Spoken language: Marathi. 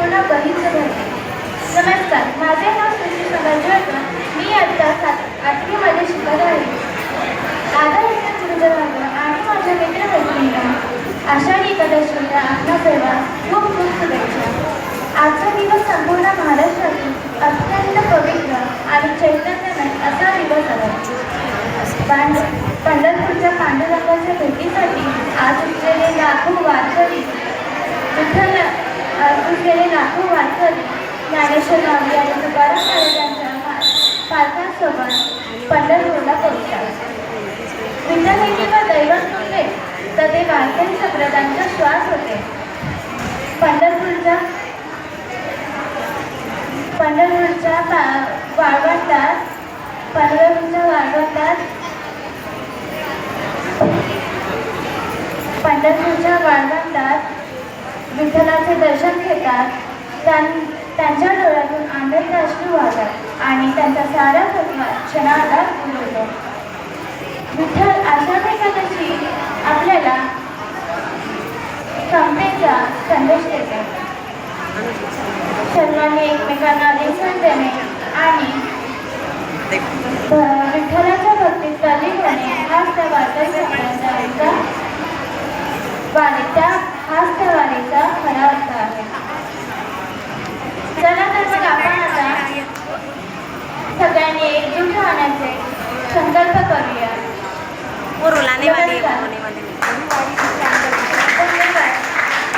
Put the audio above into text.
सर्वांना बहीच भरते. नमस्कार, माझे नाव सुशील समजवाकर. मी आता 8वीमध्ये शिकत आहे. आदरणीय गुरुजनांना आणि माझ्या मित्रमैत्रिणींना आषाढी एकादशीच्या आपल्या सर्वांना खूप खूप शुभेच्छा. आजचा दिवस संपूर्ण महाराष्ट्रातील अत्यंत पवित्र आणि चैतन्यमय असा दिवस आहे. पंढरपूरच्या पांडुरंगाच्या भेटीसाठी आज उठलेले लाखो वारकरी ज्ञानेश्वर माऊली आणि तुकाराम महाराजांच्या पालकांसोबत पंढरपूरला पोहोचतात. विठ्ठल हे केवळ दैवत नव्हे तर ते वारकरी संप्रदायांचा श्वास होते. पंढरपूरच्या वाळवंटात विठ्ठलाचे दर्शन घेतात. त्यांच्या डोळ्यातून आनंद अश्रू वाहतात आणि त्यांचा सारा थकवा क्षणाला दूर होतो. विठ्ठल आषाढी एकादशी आपल्याला समतेचा संदेश देते. सर्वांनी एकमेकांना लेसन देणे आणि विठ्ठलाच्या भक्तीत तल्लीन होणे हाच त्या वारीचा खरा अर्थ आहे. चला तर मग आपण आता सगळ्यांनी एकजूट राहण्याचे संकल्प करूया.